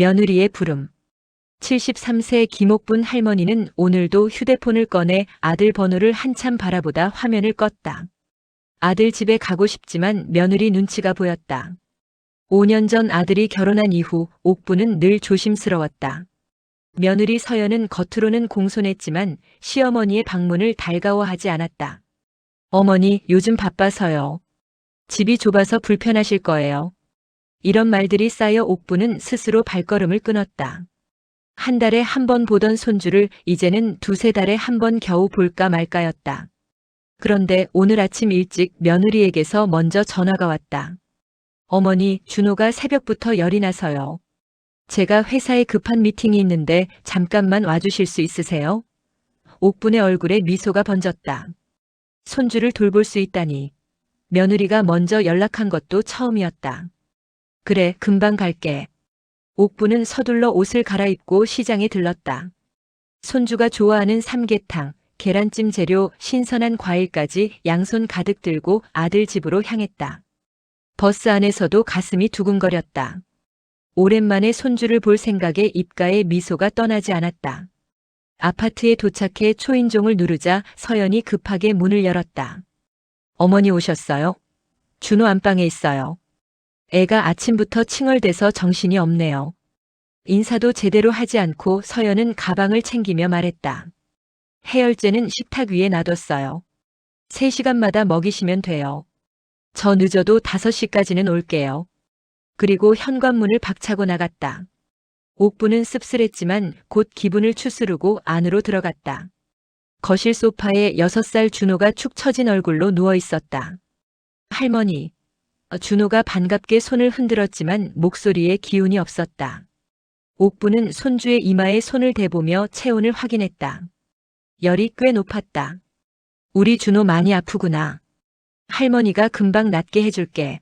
며느리의 부름. 73세 김옥분 할머니는 오늘도 휴대폰을 꺼내 아들 번호를 한참 바라보다 화면을 껐다. 아들 집에 가고 싶지만 며느리 눈치가 보였다. 5년 전 아들이 결혼한 이후 옥부는 늘 조심스러웠다. 며느리 서연은 겉으로는 공손했지만 시어머니의 방문을 달가워하지 않았다. 어머니, 요즘 바빠서요. 집이 좁아서 불편하실 거예요. 이런 말들이 쌓여 옥부는 스스로 발걸음을 끊었다. 한 달에 한 번 보던 손주를 이제는 두세 달에 한 번 겨우 볼까 말까였다. 그런데 오늘 아침 일찍 며느리에게서 먼저 전화가 왔다. 어머니, 준호가 새벽부터 열이 나서요. 제가 회사에 급한 미팅이 있는데 잠깐만 와주실 수 있으세요? 옥분의 얼굴에 미소가 번졌다. 손주를 돌볼 수 있다니. 며느리가 먼저 연락한 것도 처음이었다. 그래, 금방 갈게. 옥부는 서둘러 옷을 갈아입고 시장에 들렀다. 손주가 좋아하는 삼계탕, 계란찜 재료, 신선한 과일까지 양손 가득 들고 아들 집으로 향했다. 버스 안에서도 가슴이 두근거렸다. 오랜만에 손주를 볼 생각에 입가에 미소가 떠나지 않았다. 아파트에 도착해 초인종을 누르자 서연이 급하게 문을 열었다. 어머니 오셨어요? 준호 안방에 있어요. 애가 아침부터 칭얼대서 정신이 없네요. 인사도 제대로 하지 않고 서연은 가방을 챙기며 말했다. 해열제는 식탁 위에 놔뒀어요. 3시간마다 먹이시면 돼요. 저 늦어도 5시까지는 올게요. 그리고 현관문을 박차고 나갔다. 옥부는 씁쓸했지만 곧 기분을 추스르고 안으로 들어갔다. 거실 소파에 6살 준호가 축 처진 얼굴로 누워 있었다. 할머니. 준호가 반갑게 손을 흔들었지만 목소리에 기운이 없었다. 옥부는 손주의 이마에 손을 대보며 체온을 확인했다. 열이 꽤 높았다. 우리 준호 많이 아프구나. 할머니가 금방 낫게 해줄게.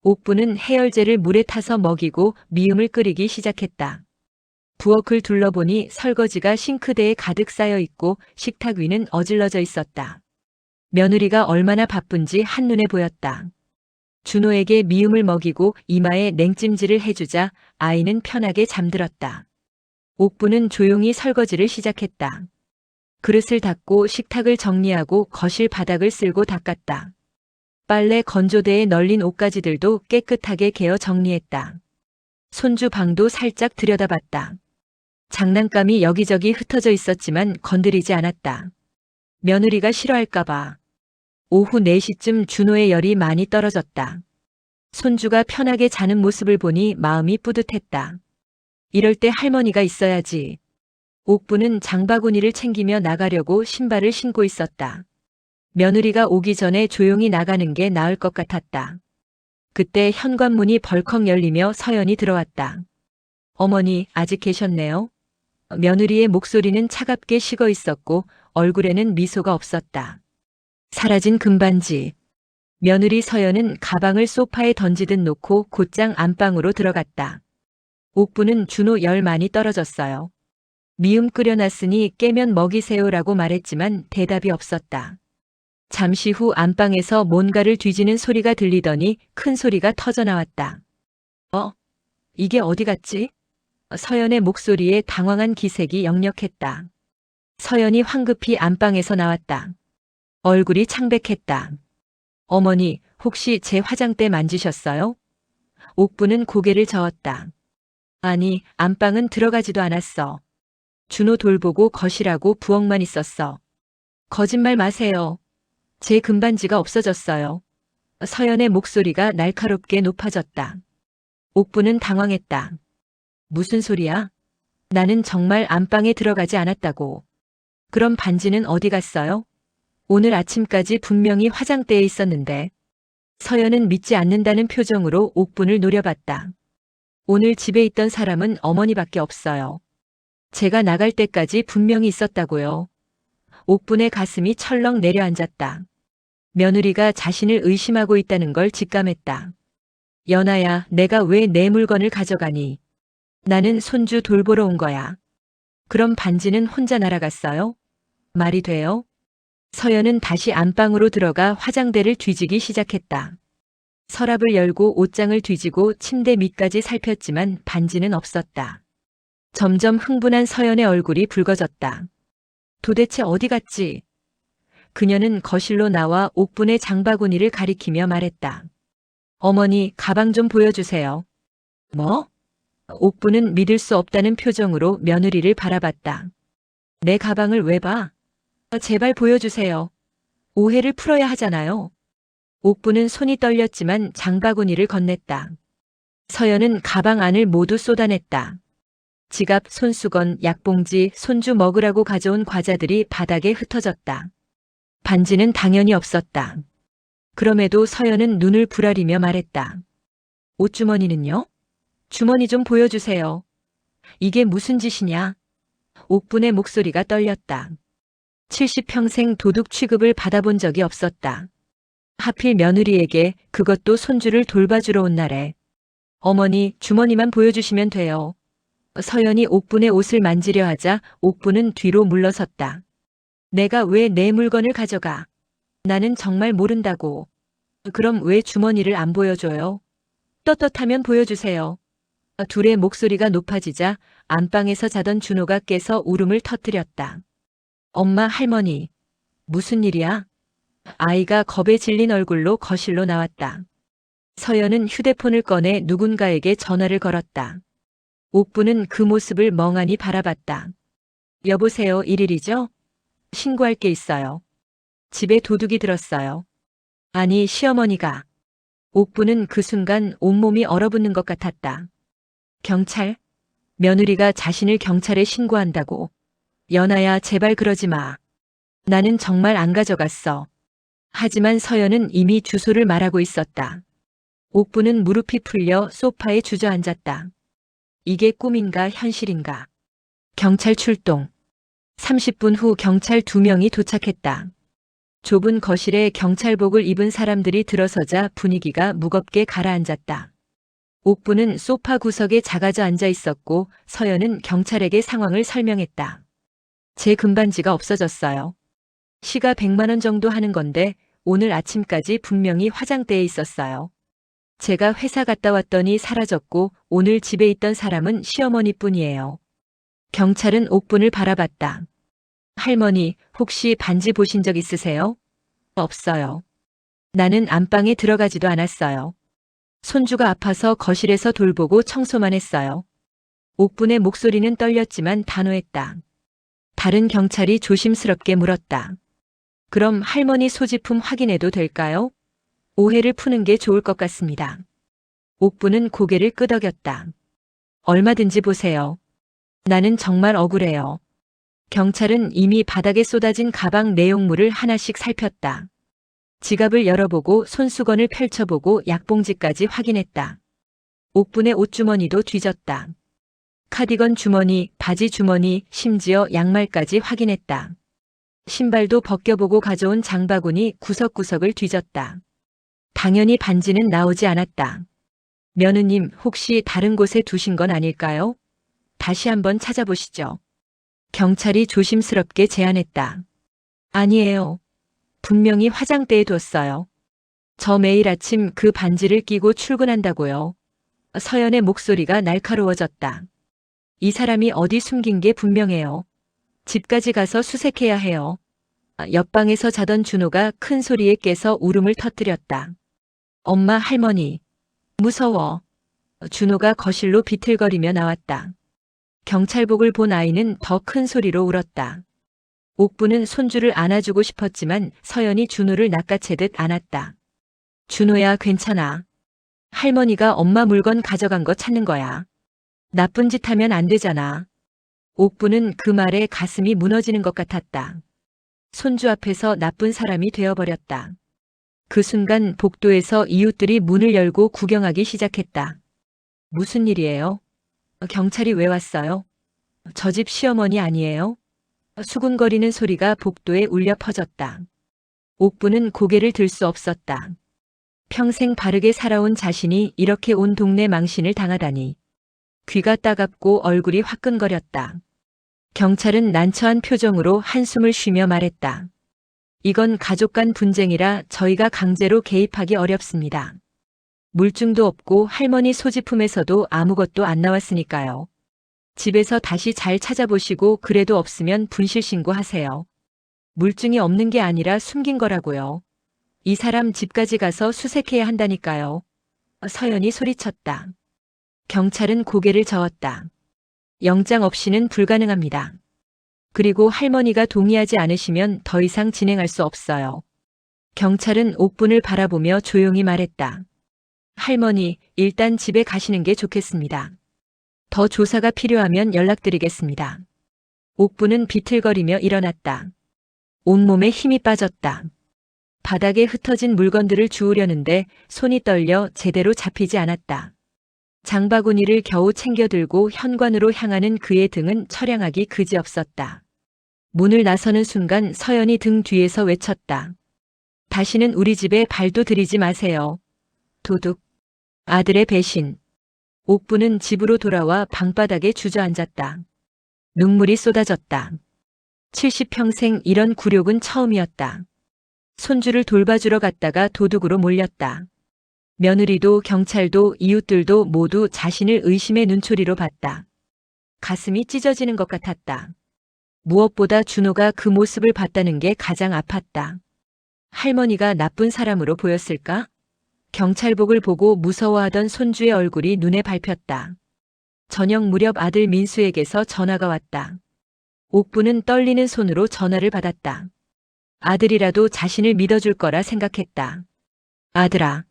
옥부는 해열제를 물에 타서 먹이고 미음을 끓이기 시작했다. 부엌을 둘러보니 설거지가 싱크대에 가득 쌓여 있고 식탁 위는 어질러져 있었다. 며느리가 얼마나 바쁜지 한눈에 보였다. 준호에게 미음을 먹이고 이마에 냉찜질을 해주자 아이는 편하게 잠들었다. 옥부는 조용히 설거지를 시작했다. 그릇을 닦고 식탁을 정리하고 거실 바닥을 쓸고 닦았다. 빨래 건조대에 널린 옷가지들도 깨끗하게 개어 정리했다. 손주 방도 살짝 들여다봤다. 장난감이 여기저기 흩어져 있었지만 건드리지 않았다. 며느리가 싫어할까봐. 오후 4시쯤 준호의 열이 많이 떨어졌다. 손주가 편하게 자는 모습을 보니 마음이 뿌듯했다. 이럴 때 할머니가 있어야지. 옥부는 장바구니를 챙기며 나가려고 신발을 신고 있었다. 며느리가 오기 전에 조용히 나가는 게 나을 것 같았다. 그때 현관문이 벌컥 열리며 서연이 들어왔다. 어머니, 아직 계셨네요. 며느리의 목소리는 차갑게 식어 있었고 얼굴에는 미소가 없었다. 사라진 금반지. 며느리 서연은 가방을 소파에 던지듯 놓고 곧장 안방으로 들어갔다. 옥부는 준호 열 많이 떨어졌어요. 미음 끓여놨으니 깨면 먹이세요라고 말했지만 대답이 없었다. 잠시 후 안방에서 뭔가를 뒤지는 소리가 들리더니 큰 소리가 터져나왔다. 이게 어디 갔지? 서연의 목소리에 당황한 기색이 역력했다. 서연이 황급히 안방에서 나왔다. 얼굴이 창백했다. 어머니, 혹시 제 화장대 만지셨어요? 옥부는 고개를 저었다. 아니, 안방은 들어가지도 않았어. 준호 돌보고 거실하고 부엌만 있었어. 거짓말 마세요. 제 금반지가 없어졌어요. 서연의 목소리가 날카롭게 높아졌다. 옥부는 당황했다. 무슨 소리야? 나는 정말 안방에 들어가지 않았다고. 그럼 반지는 어디 갔어요? 오늘 아침까지 분명히 화장대에 있었는데. 서연은 믿지 않는다는 표정으로 옥분을 노려봤다. 오늘 집에 있던 사람은 어머니밖에 없어요. 제가 나갈 때까지 분명히 있었다고요. 옥분의 가슴이 철렁 내려앉았다. 며느리가 자신을 의심하고 있다는 걸 직감했다. 연아야, 내가 왜 내 물건을 가져가니? 나는 손주 돌보러 온 거야. 그럼 반지는 혼자 날아갔어요? 말이 돼요? 서연은 다시 안방으로 들어가 화장대를 뒤지기 시작했다. 서랍을 열고 옷장을 뒤지고 침대 밑까지 살폈지만 반지는 없었다. 점점 흥분한 서연의 얼굴이 붉어졌다. 도대체 어디 갔지? 그녀는 거실로 나와 옥분의 장바구니를 가리키며 말했다. 어머니, 가방 좀 보여주세요. 뭐? 옥분은 믿을 수 없다는 표정으로 며느리를 바라봤다. 내 가방을 왜 봐? 제발 보여주세요. 오해를 풀어야 하잖아요. 옥분은 손이 떨렸지만 장바구니를 건넸다. 서연은 가방 안을 모두 쏟아냈다. 지갑, 손수건, 약봉지, 손주 먹으라고 가져온 과자들이 바닥에 흩어졌다. 반지는 당연히 없었다. 그럼에도 서연은 눈을 부라리며 말했다. 옷주머니는요? 주머니 좀 보여주세요. 이게 무슨 짓이냐? 옥분의 목소리가 떨렸다. 70평생 도둑 취급을 받아본 적이 없었다. 하필 며느리에게, 그것도 손주를 돌봐주러 온 날에. 어머니, 주머니만 보여주시면 돼요. 서연이 옥분의 옷을 만지려 하자 옥분은 뒤로 물러섰다. 내가 왜 내 물건을 가져가? 나는 정말 모른다고. 그럼 왜 주머니를 안 보여줘요? 떳떳하면 보여주세요. 둘의 목소리가 높아지자 안방에서 자던 준호가 깨서 울음을 터뜨렸다. 엄마, 할머니, 무슨 일이야? 아이가 겁에 질린 얼굴로 거실로 나왔다. 서연은 휴대폰을 꺼내 누군가에게 전화를 걸었다. 옥부는 그 모습을 멍하니 바라봤다. 여보세요, 일일이죠? 신고할 게 있어요. 집에 도둑이 들었어요. 아니, 시어머니가. 옥부는 그 순간 온몸이 얼어붙는 것 같았다. 경찰? 며느리가 자신을 경찰에 신고한다고. 연아야, 제발 그러지 마. 나는 정말 안 가져갔어. 하지만 서연은 이미 주소를 말하고 있었다. 옥부는 무릎이 풀려 소파에 주저앉았다. 이게 꿈인가 현실인가? 경찰 출동. 30분 후 경찰 2명이 도착했다. 좁은 거실에 경찰복을 입은 사람들이 들어서자 분위기가 무겁게 가라앉았다. 옥부는 소파 구석에 작아져 앉아 있었고 서연은 경찰에게 상황을 설명했다. 제 금반지가 없어졌어요. 시가 100만 원 정도 하는 건데 오늘 아침까지 분명히 화장대에 있었어요. 제가 회사 갔다 왔더니 사라졌고 오늘 집에 있던 사람은 시어머니뿐이에요. 경찰은 옥분을 바라봤다. 할머니, 혹시 반지 보신 적 있으세요? 없어요. 나는 안방에 들어가지도 않았어요. 손주가 아파서 거실에서 돌보고 청소만 했어요. 옥분의 목소리는 떨렸지만 단호했다. 다른 경찰이 조심스럽게 물었다. 그럼 할머니 소지품 확인해도 될까요? 오해를 푸는 게 좋을 것 같습니다. 옥부는 고개를 끄덕였다. 얼마든지 보세요. 나는 정말 억울해요. 경찰은 이미 바닥에 쏟아진 가방 내용물을 하나씩 살폈다. 지갑을 열어보고 손수건을 펼쳐보고 약봉지까지 확인했다. 옥분의 옷주머니도 뒤졌다. 카디건 주머니, 바지 주머니, 심지어 양말까지 확인했다. 신발도 벗겨보고 가져온 장바구니 구석구석을 뒤졌다. 당연히 반지는 나오지 않았다. 며느님, 혹시 다른 곳에 두신 건 아닐까요? 다시 한번 찾아보시죠. 경찰이 조심스럽게 제안했다. 아니에요. 분명히 화장대에 뒀어요. 저 매일 아침 그 반지를 끼고 출근한다고요. 서연의 목소리가 날카로워졌다. 이 사람이 어디 숨긴 게 분명해요. 집까지 가서 수색해야 해요. 옆방에서 자던 준호가 큰 소리에 깨서 울음을 터뜨렸다. 엄마, 할머니. 무서워. 준호가 거실로 비틀거리며 나왔다. 경찰복을 본 아이는 더 큰 소리로 울었다. 옥부는 손주를 안아주고 싶었지만 서연이 준호를 낚아채듯 안았다. 준호야, 괜찮아. 할머니가 엄마 물건 가져간 거 찾는 거야. 나쁜 짓 하면 안 되잖아. 옥부는 그 말에 가슴이 무너지는 것 같았다. 손주 앞에서 나쁜 사람이 되어버렸다. 그 순간 복도에서 이웃들이 문을 열고 구경하기 시작했다. 무슨 일이에요? 경찰이 왜 왔어요? 저 집 시어머니 아니에요? 수군거리는 소리가 복도에 울려 퍼졌다. 옥부는 고개를 들 수 없었다. 평생 바르게 살아온 자신이 이렇게 온 동네 망신을 당하다니. 귀가 따갑고 얼굴이 화끈거렸다. 경찰은 난처한 표정으로 한숨을 쉬며 말했다. 이건 가족 간 분쟁이라 저희가 강제로 개입하기 어렵습니다. 물증도 없고 할머니 소지품에서도 아무것도 안 나왔으니까요. 집에서 다시 잘 찾아보시고 그래도 없으면 분실 신고하세요. 물증이 없는 게 아니라 숨긴 거라고요. 이 사람 집까지 가서 수색해야 한다니까요. 서연이 소리쳤다. 경찰은 고개를 저었다. 영장 없이는 불가능합니다. 그리고 할머니가 동의하지 않으시면 더 이상 진행할 수 없어요. 경찰은 옥분을 바라보며 조용히 말했다. 할머니, 일단 집에 가시는 게 좋겠습니다. 더 조사가 필요하면 연락드리겠습니다. 옥분은 비틀거리며 일어났다. 온몸에 힘이 빠졌다. 바닥에 흩어진 물건들을 주우려는데 손이 떨려 제대로 잡히지 않았다. 장바구니를 겨우 챙겨들고 현관으로 향하는 그의 등은 처량하기 그지없었다. 문을 나서는 순간 서연이 등 뒤에서 외쳤다. 다시는 우리 집에 발도 들이지 마세요. 도둑. 아들의 배신. 옥부는 집으로 돌아와 방바닥에 주저앉았다. 눈물이 쏟아졌다. 70평생 이런 굴욕은 처음이었다. 손주를 돌봐주러 갔다가 도둑으로 몰렸다. 며느리도 경찰도 이웃들도 모두 자신을 의심의 눈초리로 봤다. 가슴이 찢어지는 것 같았다. 무엇보다 준호가 그 모습을 봤다는 게 가장 아팠다. 할머니가 나쁜 사람으로 보였을까? 경찰복을 보고 무서워하던 손주의 얼굴이 눈에 밟혔다. 저녁 무렵 아들 민수에게서 전화가 왔다. 옥부는 떨리는 손으로 전화를 받았다. 아들이라도 자신을 믿어줄 거라 생각했다. 아들아,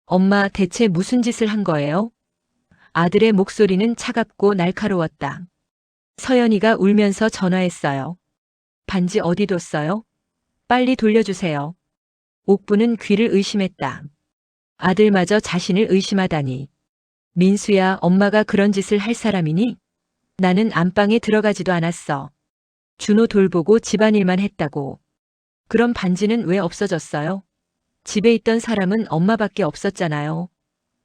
엄마 대체 무슨 짓을 한 거예요? 아들의 목소리는 차갑고 날카로웠다. 서연이가 울면서 전화했어요. 반지 어디 뒀어요? 빨리 돌려주세요. 옥부는 귀를 의심했다. 아들마저 자신을 의심하다니. 민수야, 엄마가 그런 짓을 할 사람이니? 나는 안방에 들어가지도 않았어. 준호 돌보고 집안일만 했다고. 그럼 반지는 왜 없어졌어요? 집에 있던 사람은 엄마밖에 없었잖아요.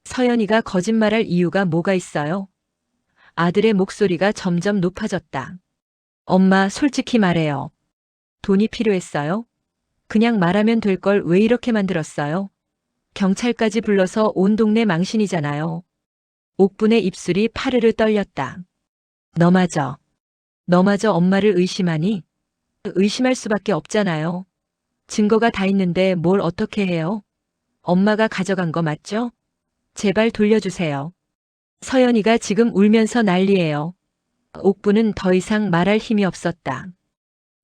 서연이가 거짓말할 이유가 뭐가 있어요? 아들의 목소리가 점점 높아졌다. 엄마, 솔직히 말해요. 돈이 필요했어요? 그냥 말하면 될 걸 왜 이렇게 만들었어요? 경찰까지 불러서 온 동네 망신이잖아요. 옥분의 입술이 파르르 떨렸다. 너마저 엄마를 의심하니? 의심할 수밖에 없잖아요. 증거가 다 있는데 뭘 어떻게 해요? 엄마가 가져간 거 맞죠? 제발 돌려주세요. 서연이가 지금 울면서 난리예요. 옥부는 더 이상 말할 힘이 없었다.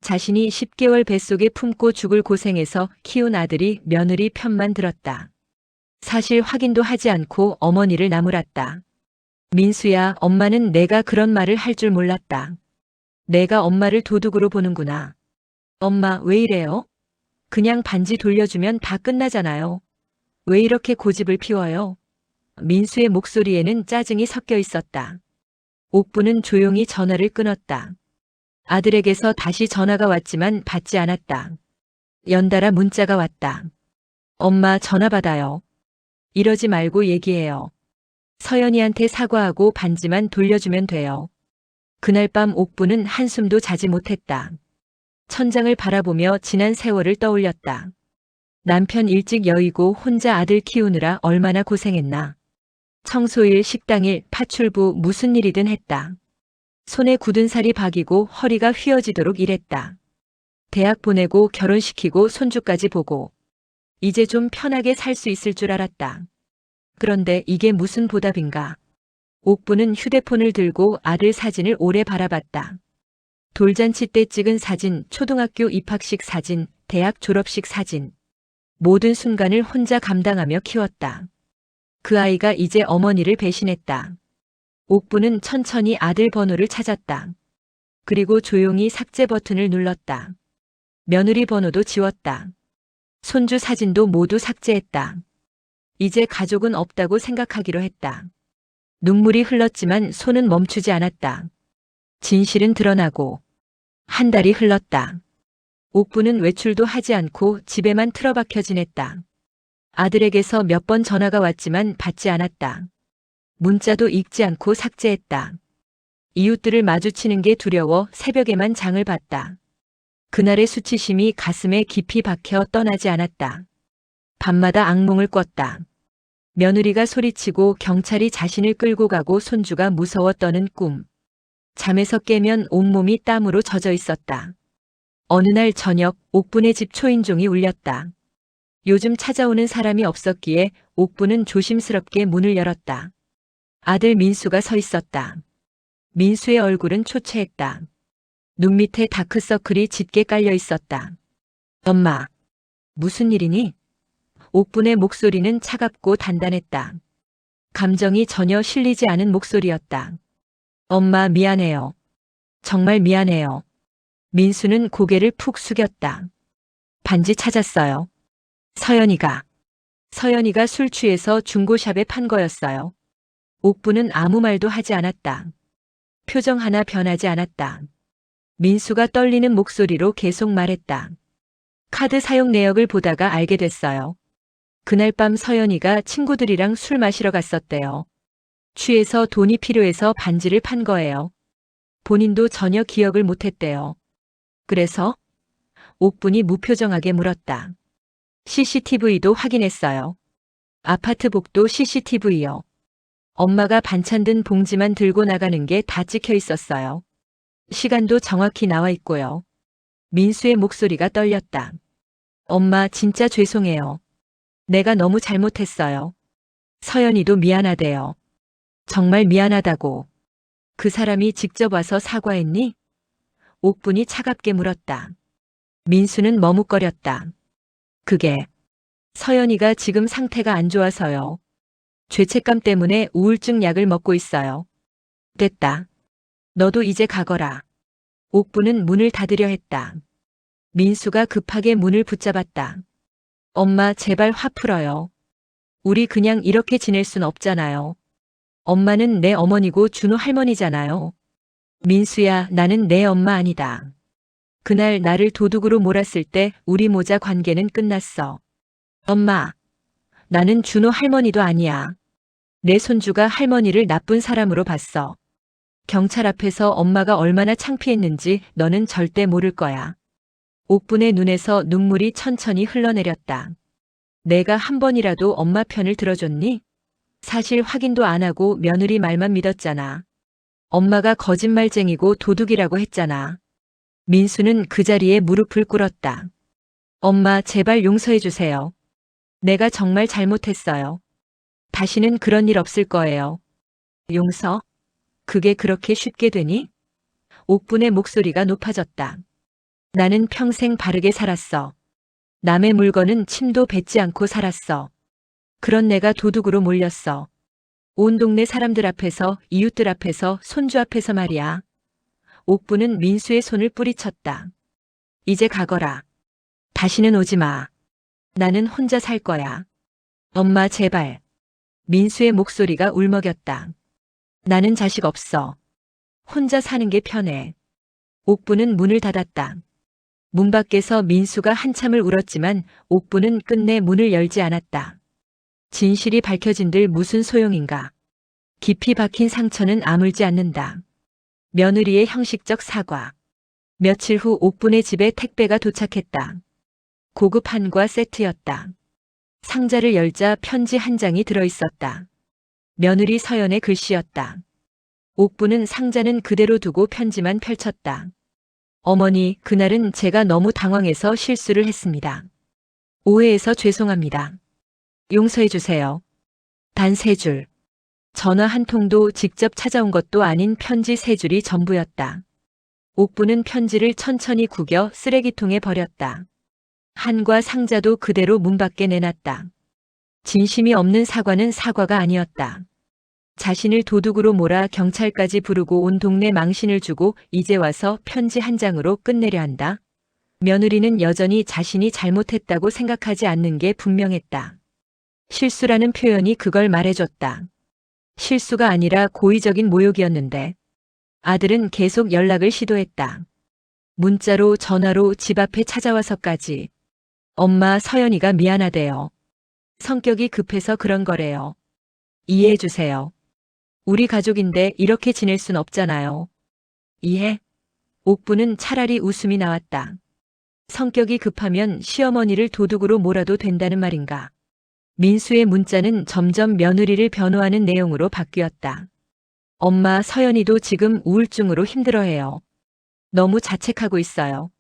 자신이 10개월 뱃속에 품고 죽을 고생해서 키운 아들이 며느리 편만 들었다. 사실 확인도 하지 않고 어머니를 나무랐다. 민수야, 엄마는 내가 그런 말을 할 줄 몰랐다. 내가 엄마를 도둑으로 보는구나. 엄마, 왜 이래요? 그냥 반지 돌려주면 다 끝나잖아요. 왜 이렇게 고집을 피워요? 민수의 목소리에는 짜증이 섞여 있었다. 옥부는 조용히 전화를 끊었다. 아들에게서 다시 전화가 왔지만 받지 않았다. 연달아 문자가 왔다. 엄마, 전화 받아요. 이러지 말고 얘기해요. 서연이한테 사과하고 반지만 돌려주면 돼요. 그날 밤 옥부는 한숨도 자지 못했다. 천장을 바라보며 지난 세월을 떠올렸다. 남편 일찍 여의고 혼자 아들 키우느라 얼마나 고생했나. 청소일, 식당일, 파출부 무슨 일이든 했다. 손에 굳은 살이 박이고 허리가 휘어지도록 일했다. 대학 보내고 결혼시키고 손주까지 보고. 이제 좀 편하게 살 수 있을 줄 알았다. 그런데 이게 무슨 보답인가. 옥부는 휴대폰을 들고 아들 사진을 오래 바라봤다. 돌잔치 때 찍은 사진, 초등학교 입학식 사진, 대학 졸업식 사진. 모든 순간을 혼자 감당하며 키웠다. 그 아이가 이제 어머니를 배신했다. 옥부는 천천히 아들 번호를 찾았다. 그리고 조용히 삭제 버튼을 눌렀다. 며느리 번호도 지웠다. 손주 사진도 모두 삭제했다. 이제 가족은 없다고 생각하기로 했다. 눈물이 흘렀지만 손은 멈추지 않았다. 진실은 드러나고 한 달이 흘렀다. 옥부는 외출도 하지 않고 집에만 틀어박혀 지냈다. 아들에게서 몇 번 전화가 왔지만 받지 않았다. 문자도 읽지 않고 삭제했다. 이웃들을 마주치는 게 두려워 새벽에만 장을 봤다. 그날의 수치심이 가슴에 깊이 박혀 떠나지 않았다. 밤마다 악몽을 꿨다. 며느리가 소리치고 경찰이 자신을 끌고 가고 손주가 무서워 떠는 꿈. 잠에서 깨면 온몸이 땀으로 젖어 있었다. 어느 날 저녁 옥분의 집 초인종이 울렸다. 요즘 찾아오는 사람이 없었기에 옥분은 조심스럽게 문을 열었다. 아들 민수가 서 있었다. 민수의 얼굴은 초췌했다. 눈 밑에 다크서클이 짙게 깔려 있었다. 엄마, 무슨 일이니? 옥분의 목소리는 차갑고 단단했다. 감정이 전혀 실리지 않은 목소리였다. 엄마 미안해요. 정말 미안해요. 민수는 고개를 푹 숙였다. 반지 찾았어요. 서연이가 술 취해서 중고샵에 판 거였어요. 옥분은 아무 말도 하지 않았다. 표정 하나 변하지 않았다. 민수가 떨리는 목소리로 계속 말했다. 카드 사용 내역을 보다가 알게 됐어요. 그날 밤 서연이가 친구들이랑 술 마시러 갔었대요. 취해서 돈이 필요해서 반지를 판 거예요. 본인도 전혀 기억을 못했대요. 그래서? 옥분이 무표정하게 물었다. CCTV도 확인했어요. 아파트 복도 CCTV요. 엄마가 반찬 든 봉지만 들고 나가는 게 다 찍혀 있었어요. 시간도 정확히 나와 있고요. 민수의 목소리가 떨렸다. 엄마 진짜 죄송해요. 내가 너무 잘못했어요. 서연이도 미안하대요. 정말 미안하다고. 그 사람이 직접 와서 사과했니? 옥분이 차갑게 물었다. 민수는 머뭇거렸다. 그게 서연이가 지금 상태가 안 좋아서요. 죄책감 때문에 우울증 약을 먹고 있어요. 됐다. 너도 이제 가거라. 옥분은 문을 닫으려 했다. 민수가 급하게 문을 붙잡았다. 엄마 제발 화 풀어요. 우리 그냥 이렇게 지낼 순 없잖아요. 엄마는 내 어머니고 준호 할머니잖아요. 민수야, 나는 내 엄마 아니다. 그날 나를 도둑으로 몰았을 때 우리 모자 관계는 끝났어. 엄마, 나는 준호 할머니도 아니야. 내 손주가 할머니를 나쁜 사람으로 봤어. 경찰 앞에서 엄마가 얼마나 창피했는지 너는 절대 모를 거야. 옥분의 눈에서 눈물이 천천히 흘러내렸다. 내가 한 번이라도 엄마 편을 들어줬니? 사실 확인도 안 하고 며느리 말만 믿었잖아. 엄마가 거짓말쟁이고 도둑이라고 했잖아. 민수는 그 자리에 무릎을 꿇었다. 엄마 제발 용서해 주세요. 내가 정말 잘못했어요. 다시는 그런 일 없을 거예요. 용서? 그게 그렇게 쉽게 되니? 옥분의 목소리가 높아졌다. 나는 평생 바르게 살았어. 남의 물건은 침도 뱉지 않고 살았어. 그런 내가 도둑으로 몰렸어. 온 동네 사람들 앞에서, 이웃들 앞에서, 손주 앞에서 말이야. 옥분은 민수의 손을 뿌리쳤다. 이제 가거라. 다시는 오지 마. 나는 혼자 살 거야. 엄마 제발. 민수의 목소리가 울먹였다. 나는 자식 없어. 혼자 사는 게 편해. 옥분은 문을 닫았다. 문 밖에서 민수가 한참을 울었지만 옥분은 끝내 문을 열지 않았다. 진실이 밝혀진들 무슨 소용인가. 깊이 박힌 상처는 아물지 않는다. 며느리의 형식적 사과. 며칠 후 옥분의 집에 택배가 도착했다. 고급 한과 세트였다. 상자를 열자 편지 한 장이 들어있었다. 며느리 서연의 글씨였다. 옥분은 상자는 그대로 두고 편지만 펼쳤다. 어머니, 그날은 제가 너무 당황해서 실수를 했습니다. 오해해서 죄송합니다. 용서해 주세요. 단 3줄. 전화 한 통도 직접 찾아온 것도 아닌 편지 3줄이 전부였다. 옥분은 편지를 천천히 구겨 쓰레기통에 버렸다. 한과 상자도 그대로 문 밖에 내놨다. 진심이 없는 사과는 사과가 아니었다. 자신을 도둑으로 몰아 경찰까지 부르고 온 동네 망신을 주고 이제 와서 편지 한 장으로 끝내려 한다. 며느리는 여전히 자신이 잘못했다고 생각하지 않는 게 분명했다. 실수라는 표현이 그걸 말해줬다. 실수가 아니라 고의적인 모욕이었는데 아들은 계속 연락을 시도했다. 문자로 전화로 집 앞에 찾아와서까지. 엄마 서연이가 미안하대요. 성격이 급해서 그런 거래요. 이해해 주세요. 우리 가족인데 이렇게 지낼 순 없잖아요. 이해? 옥분은 차라리 웃음이 나왔다. 성격이 급하면 시어머니를 도둑으로 몰아도 된다는 말인가. 민수의 문자는 점점 며느리를 변호하는 내용으로 바뀌었다. 엄마, 서연이도 지금 우울증으로 힘들어해요. 너무 자책하고 있어요.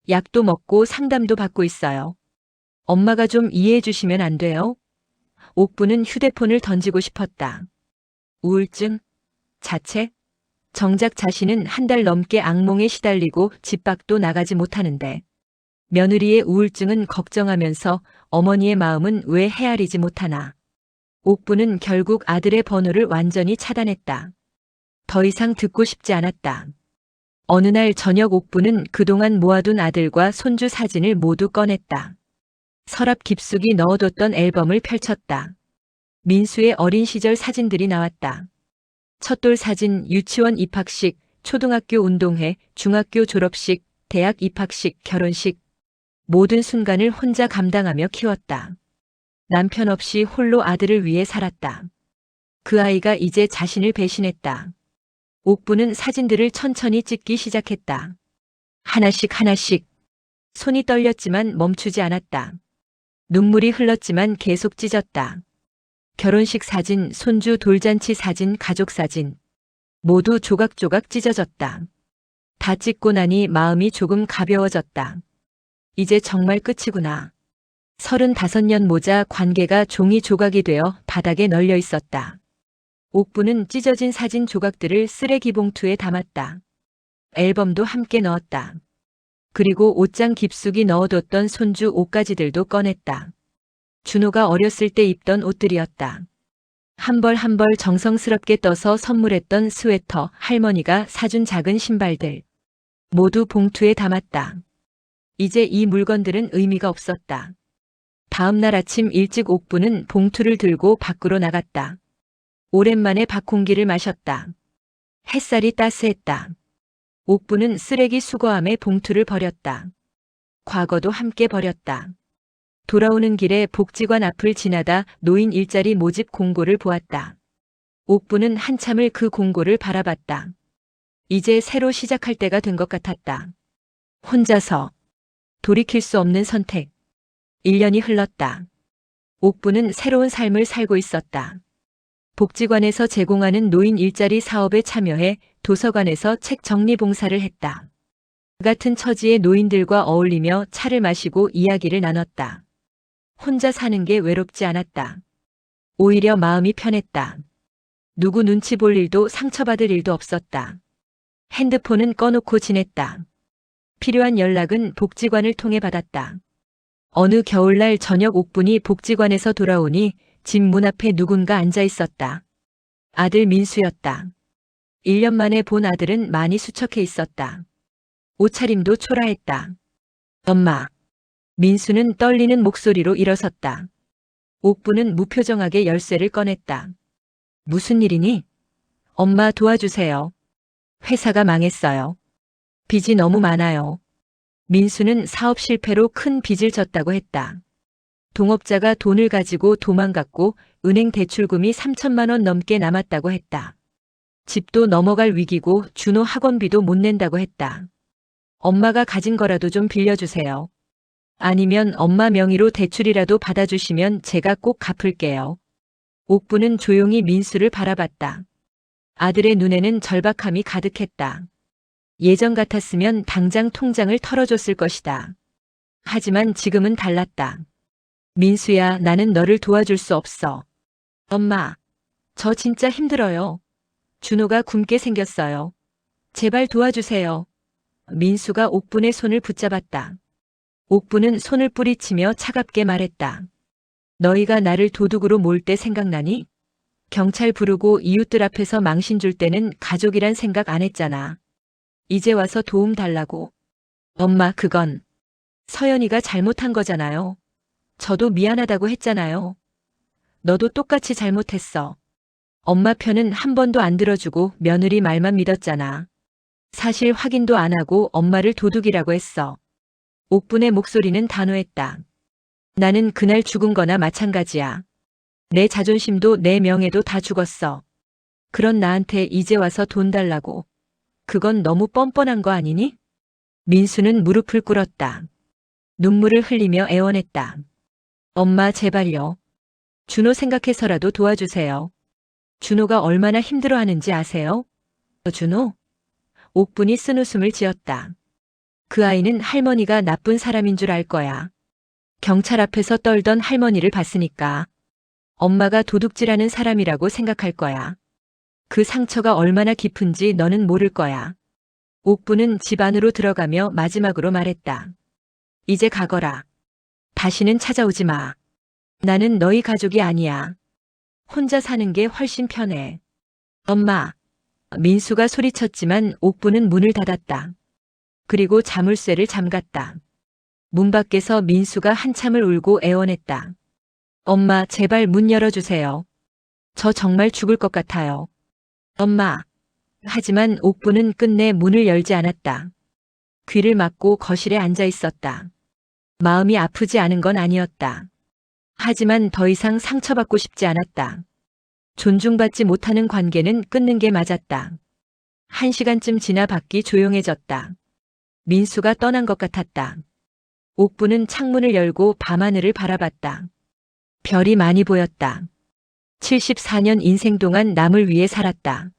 약도 먹고 상담도 받고 있어요. 엄마가 좀 이해해 주시면 안 돼요? 옥부는 휴대폰을 던지고 싶었다. 우울증? 자책? 정작 자신은 한 달 넘게 악몽에 시달리고 집 밖도 나가지 못하는데 며느리의 우울증은 걱정하면서 어머니의 마음은 왜 헤아리지 못하나. 옥부는 결국 아들의 번호를 완전히 차단했다. 더 이상 듣고 싶지 않았다. 어느 날 저녁 옥부는 그동안 모아둔 아들과 손주 사진을 모두 꺼냈다. 서랍 깊숙이 넣어뒀던 앨범을 펼쳤다. 민수의 어린 시절 사진들이 나왔다. 첫돌 사진, 유치원 입학식, 초등학교 운동회, 중학교 졸업식, 대학 입학식, 결혼식. 모든 순간을 혼자 감당하며 키웠다. 남편 없이 홀로 아들을 위해 살았다. 그 아이가 이제 자신을 배신했다. 옥부는 사진들을 천천히 찍기 시작했다. 하나씩 하나씩. 손이 떨렸지만 멈추지 않았다. 눈물이 흘렀지만 계속 찢었다. 결혼식 사진, 손주 돌잔치 사진, 가족 사진. 모두 조각조각 찢어졌다. 다 찍고 나니 마음이 조금 가벼워졌다. 이제 정말 끝이구나. 35년 모자 관계가 종이 조각이 되어 바닥에 널려 있었다. 옥부는 찢어진 사진 조각들을 쓰레기 봉투에 담았다. 앨범도 함께 넣었다. 그리고 옷장 깊숙이 넣어뒀던 손주 옷가지들도 꺼냈다. 준호가 어렸을 때 입던 옷들이었다. 한 벌 한 벌 정성스럽게 떠서 선물했던 스웨터, 할머니가 사준 작은 신발들. 모두 봉투에 담았다. 이제 이 물건들은 의미가 없었다. 다음 날 아침 일찍 옥부는 봉투를 들고 밖으로 나갔다. 오랜만에 밖 공기를 마셨다. 햇살이 따스했다. 옥부는 쓰레기 수거함에 봉투를 버렸다. 과거도 함께 버렸다. 돌아오는 길에 복지관 앞을 지나다 노인 일자리 모집 공고를 보았다. 옥부는 한참을 그 공고를 바라봤다. 이제 새로 시작할 때가 된 것 같았다. 혼자서. 돌이킬 수 없는 선택. 1년이 흘렀다. 옥부는 새로운 삶을 살고 있었다. 복지관에서 제공하는 노인 일자리 사업에 참여해 도서관에서 책 정리 봉사를 했다. 같은 처지의 노인들과 어울리며 차를 마시고 이야기를 나눴다. 혼자 사는 게 외롭지 않았다. 오히려 마음이 편했다. 누구 눈치 볼 일도 상처받을 일도 없었다. 핸드폰은 꺼놓고 지냈다. 필요한 연락은 복지관을 통해 받았다. 어느 겨울날 저녁 옥분이 복지관에서 돌아오니 집 문 앞에 누군가 앉아 있었다. 아들 민수였다. 1년 만에 본 아들은 많이 수척해 있었다. 옷차림도 초라했다. 엄마. 민수는 떨리는 목소리로 일어섰다. 옥부는 무표정하게 열쇠를 꺼냈다. 무슨 일이니? 엄마 도와주세요. 회사가 망했어요. 빚이 너무 많아요. 민수는 사업 실패로 큰 빚을 졌다고 했다. 동업자가 돈을 가지고 도망갔고 은행 대출금이 3천만 원 넘게 남았다고 했다. 집도 넘어갈 위기고 준호 학원비도 못 낸다고 했다. 엄마가 가진 거라도 좀 빌려주세요. 아니면 엄마 명의로 대출이라도 받아주시면 제가 꼭 갚을게요. 옥부는 조용히 민수를 바라봤다. 아들의 눈에는 절박함이 가득했다. 예전 같았으면 당장 통장을 털어줬을 것이다. 하지만 지금은 달랐다. 민수야, 나는 너를 도와줄 수 없어. 엄마, 저 진짜 힘들어요. 준호가 굶게 생겼어요. 제발 도와주세요. 민수가 옥분의 손을 붙잡았다. 옥분은 손을 뿌리치며 차갑게 말했다. 너희가 나를 도둑으로 몰 때 생각나니? 경찰 부르고 이웃들 앞에서 망신 줄 때는 가족이란 생각 안 했잖아. 이제 와서 도움 달라고. 엄마, 그건 서연이가 잘못한 거잖아요. 저도 미안하다고 했잖아요. 너도 똑같이 잘못했어. 엄마 편은 한 번도 안 들어주고 며느리 말만 믿었잖아. 사실 확인도 안 하고 엄마를 도둑이라고 했어. 옥분의 목소리는 단호했다. 나는 그날 죽은 거나 마찬가지야. 내 자존심도 내 명예도 다 죽었어. 그런 나한테 이제 와서 돈 달라고. 그건 너무 뻔뻔한 거 아니니? 민수는 무릎을 꿇었다. 눈물을 흘리며 애원했다. 엄마 제발요. 준호 생각해서라도 도와주세요. 준호가 얼마나 힘들어하는지 아세요? 준호? 옥분이 쓴웃음을 지었다. 그 아이는 할머니가 나쁜 사람인 줄 알 거야. 경찰 앞에서 떨던 할머니를 봤으니까 엄마가 도둑질하는 사람이라고 생각할 거야. 그 상처가 얼마나 깊은지 너는 모를 거야. 옥부는 집 안으로 들어가며 마지막으로 말했다. 이제 가거라. 다시는 찾아오지 마. 나는 너희 가족이 아니야. 혼자 사는 게 훨씬 편해. 엄마. 민수가 소리쳤지만 옥부는 문을 닫았다. 그리고 자물쇠를 잠갔다. 문 밖에서 민수가 한참을 울고 애원했다. 엄마, 제발 문 열어주세요. 저 정말 죽을 것 같아요. 엄마. 하지만 옥부는 끝내 문을 열지 않았다. 귀를 막고 거실에 앉아 있었다. 마음이 아프지 않은 건 아니었다. 하지만 더 이상 상처받고 싶지 않았다. 존중받지 못하는 관계는 끊는 게 맞았다. 1시간쯤 지나 밖이 조용해졌다. 민수가 떠난 것 같았다. 옥부는 창문을 열고 밤하늘을 바라봤다. 별이 많이 보였다. 74년 인생 동안 남을 위해 살았다.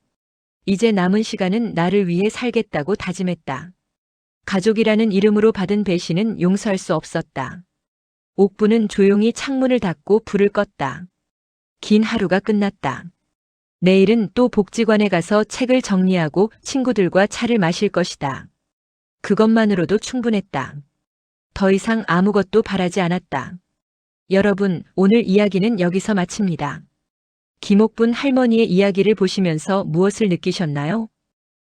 이제 남은 시간은 나를 위해 살겠다고 다짐했다. 가족이라는 이름으로 받은 배신은 용서할 수 없었다. 옥부는 조용히 창문을 닫고 불을 껐다. 긴 하루가 끝났다. 내일은 또 복지관에 가서 책을 정리하고 친구들과 차를 마실 것이다. 그것만으로도 충분했다. 더 이상 아무것도 바라지 않았다. 여러분, 오늘 이야기는 여기서 마칩니다. 김옥분 할머니의 이야기를 보시면서 무엇을 느끼셨나요?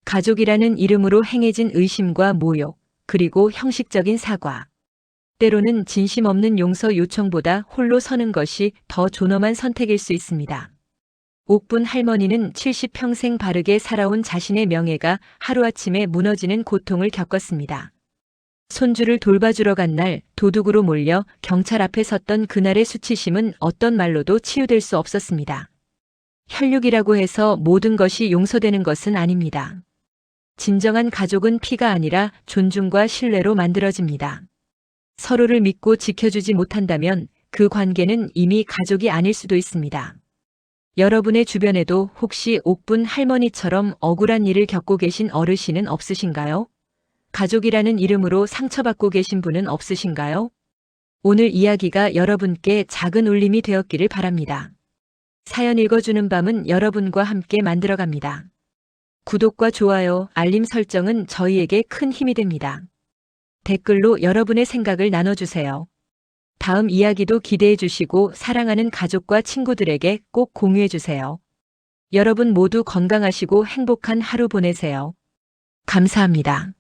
가족이라는 이름으로 행해진 의심과 모욕, 그리고 형식적인 사과. 때로는 진심 없는 용서 요청보다 홀로 서는 것이 더 존엄한 선택일 수 있습니다. 옥분 할머니는 70평생 바르게 살아온 자신의 명예가 하루아침에 무너지는 고통을 겪었습니다. 손주를 돌봐주러 간 날 도둑으로 몰려 경찰 앞에 섰던 그날의 수치심은 어떤 말로도 치유될 수 없었습니다. 혈육이라고 해서 모든 것이 용서되는 것은 아닙니다. 진정한 가족은 피가 아니라 존중과 신뢰로 만들어집니다. 서로를 믿고 지켜주지 못한다면 그 관계는 이미 가족이 아닐 수도 있습니다. 여러분의 주변에도 혹시 옥분 할머니처럼 억울한 일을 겪고 계신 어르신은 없으신가요? 가족이라는 이름으로 상처받고 계신 분은 없으신가요? 오늘 이야기가 여러분께 작은 울림이 되었기를 바랍니다. 사연 읽어주는 밤은 여러분과 함께 만들어갑니다. 구독과 좋아요, 알림 설정은 저희에게 큰 힘이 됩니다. 댓글로 여러분의 생각을 나눠주세요. 다음 이야기도 기대해 주시고 사랑하는 가족과 친구들에게 꼭 공유해 주세요. 여러분 모두 건강하시고 행복한 하루 보내세요. 감사합니다.